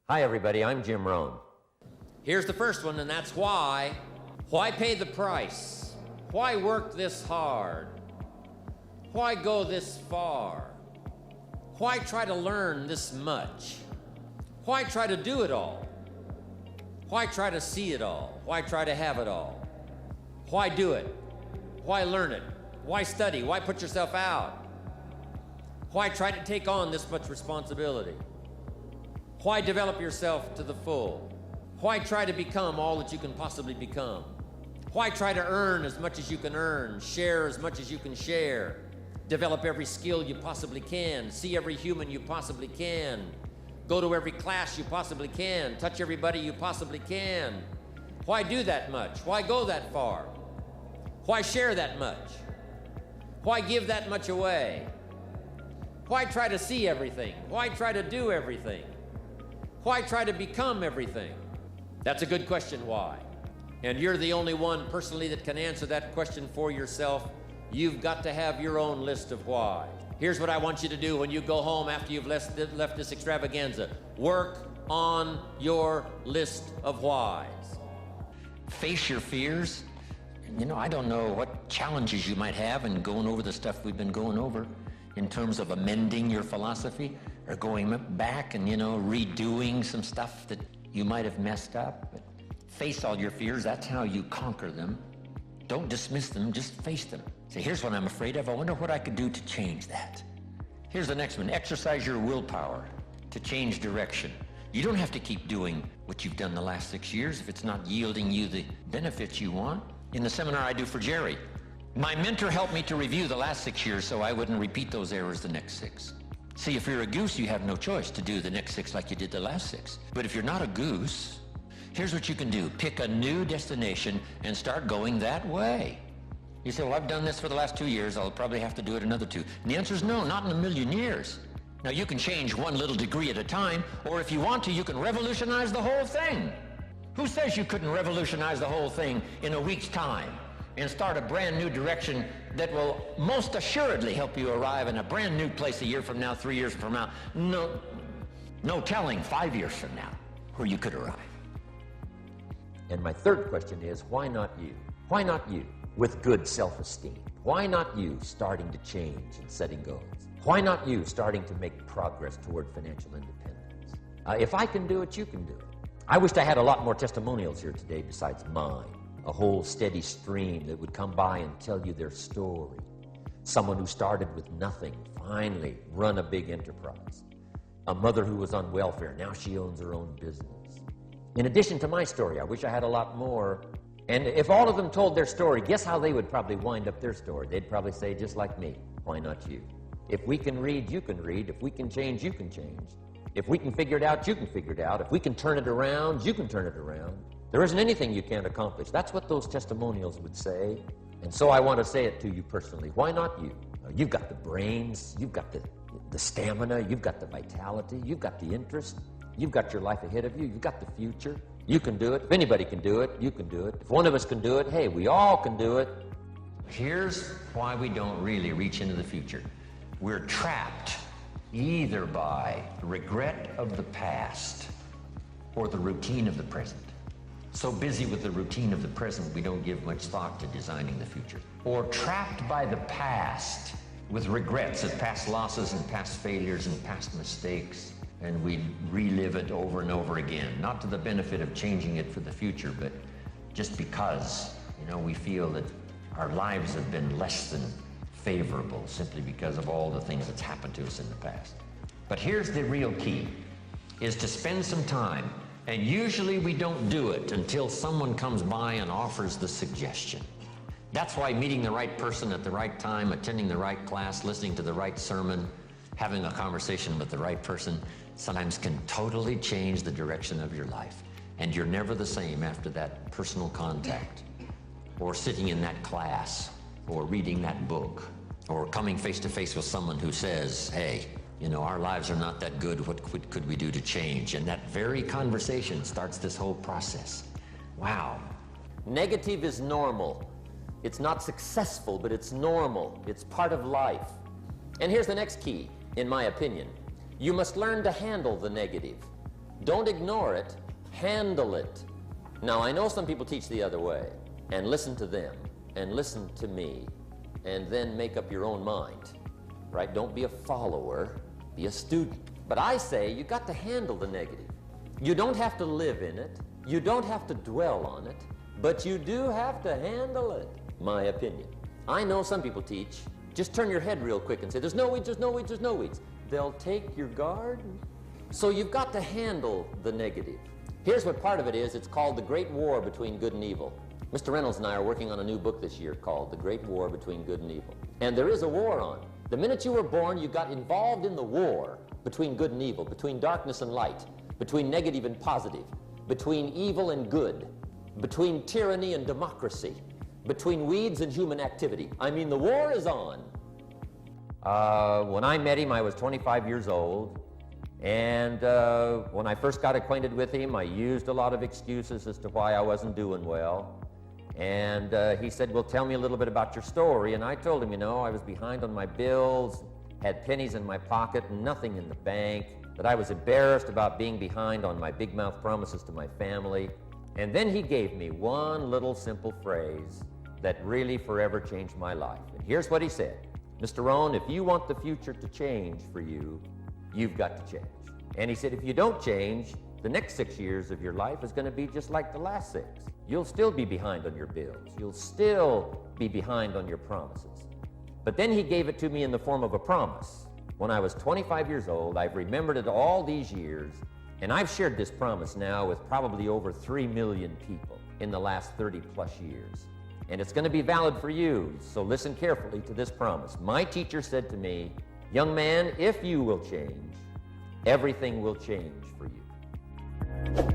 Hi everybody, I'm Jim Rohn. Here's the first one, and that's why. Why pay the price? Why work this hard? Why go this far? Why try to learn this much? Why try to do it all? Why try to see it all? Why try to have it all? Why do it? Why learn it? Why study? Why put yourself out? Why try to take on this much responsibility? Why develop yourself to the full? Why try to become all that you can possibly become? Why try to earn as much as you can earn, share as much as you can share, develop every skill you possibly can, see every human you possibly can, go to every class you possibly can, touch everybody you possibly can? Why do that much? Why go that far? Why share that much? Why give that much away? Why try to see everything? Why try to do everything? Why try to become everything? That's a good question, why? And you're the only one personally that can answer that question for yourself. You've got to have your own list of why. Here's what I want you to do when you go home after you've left this extravaganza. Work on your list of whys. Face your fears. I don't know what challenges you might have in going over the stuff we've been going over in terms of amending your philosophy or going back and, redoing some stuff that you might have messed up. But face all your fears. That's how you conquer them. Don't dismiss them, just face them. Say, here's what I'm afraid of. I wonder what I could do to change that. Here's the next one. Exercise your willpower to change direction. You don't have to keep doing what you've done the last 6 years if it's not yielding you the benefits you want. In the seminar I do for Jerry, my mentor helped me to review the last 6 years so I wouldn't repeat those errors the next 6. See, if you're a goose, you have no choice to do the next 6 like you did the last 6. But if you're not a goose, here's what you can do. Pick a new destination and start going that way. You say, well, I've done this for the last 2 years. I'll probably have to do it another 2. And the answer is no, not in a million years. Now, you can change one little degree at a time, or if you want to, you can revolutionize the whole thing. Who says you couldn't revolutionize the whole thing in a week's time and start a brand new direction that will most assuredly help you arrive in a brand new place a year from now, 3 years from now? No telling 5 years from now where you could arrive. And my third question is, why not you? Why not you with good self-esteem? Why not you starting to change and setting goals? Why not you starting to make progress toward financial independence? If I can do it, you can do it. I wished I had a lot more testimonials here today besides mine. A whole steady stream that would come by and tell you their story. Someone who started with nothing, finally run a big enterprise. A mother who was on welfare, now she owns her own business. In addition to my story, I wish I had a lot more. And if all of them told their story, guess how they would probably wind up their story? They'd probably say, just like me, why not you? If we can read, you can read. If we can change, you can change. If we can figure it out, you can figure it out. If we can turn it around, you can turn it around. There isn't anything you can't accomplish. That's what those testimonials would say. And so I want to say it to you personally. Why not you? You've got the brains. You've got the stamina. You've got the vitality. You've got the interest. You've got your life ahead of you. You've got the future. You can do it. If anybody can do it, you can do it. If one of us can do it, hey, we all can do it. Here's why we don't really reach into the future. We're trapped either by the regret of the past or the routine of the present. So busy with the routine of the present, we don't give much thought to designing the future. Or trapped by the past with regrets of past losses and past failures and past mistakes, and we relive it over and over again, not to the benefit of changing it for the future, but just because, we feel that our lives have been less than favorable simply because of all the things that's happened to us in the past. But here's the real key, is to spend some time, and usually we don't do it until someone comes by and offers the suggestion. That's why meeting the right person at the right time, attending the right class, listening to the right sermon, having a conversation with the right person sometimes can totally change the direction of your life. And you're never the same after that personal contact, or sitting in that class, or reading that book, or coming face to face with someone who says, hey, our lives are not that good. What could we do to change? And that very conversation starts this whole process. Wow. Negative is normal. It's not successful, but it's normal. It's part of life. And here's the next key, in my opinion. You must learn to handle the negative. Don't ignore it, handle it. Now, I know some people teach the other way, and listen to them, and listen to me, and then make up your own mind, right? Don't be a follower, be a student. But I say you got to handle the negative. You don't have to live in it, you don't have to dwell on it, but you do have to handle it, my opinion. I know some people teach, just turn your head real quick and say, there's no weeds, there's no weeds, there's no weeds. They'll take your garden. So you've got to handle the negative. Here's what part of it is. It's called The Great War Between Good and Evil. Mr. Reynolds and I are working on a new book this year called The Great War Between Good and Evil. And there is a war on. The minute you were born, you got involved in the war between good and evil, between darkness and light, between negative and positive, between evil and good, between tyranny and democracy, between weeds and human activity. I mean, the war is on. When I met him, I was 25 years old. And when I first got acquainted with him, I used a lot of excuses as to why I wasn't doing well. And he said, well, tell me a little bit about your story. And I told him, you know, I was behind on my bills, had pennies in my pocket, nothing in the bank, that I was embarrassed about being behind on my big mouth promises to my family. And then he gave me one little simple phrase that really forever changed my life. And here's what he said. Mr. Rohn, if you want the future to change for you, you've got to change. And he said, if you don't change, the next 6 years of your life is going to be just like the last 6. You'll still be behind on your bills. You'll still be behind on your promises. But then he gave it to me in the form of a promise. When I was 25 years old, I've remembered it all these years, and I've shared this promise now with probably over 3 million people in the last 30 plus years. And it's going to be valid for you, so listen carefully to this promise. My teacher said to me, young man, if you will change, everything will change for you.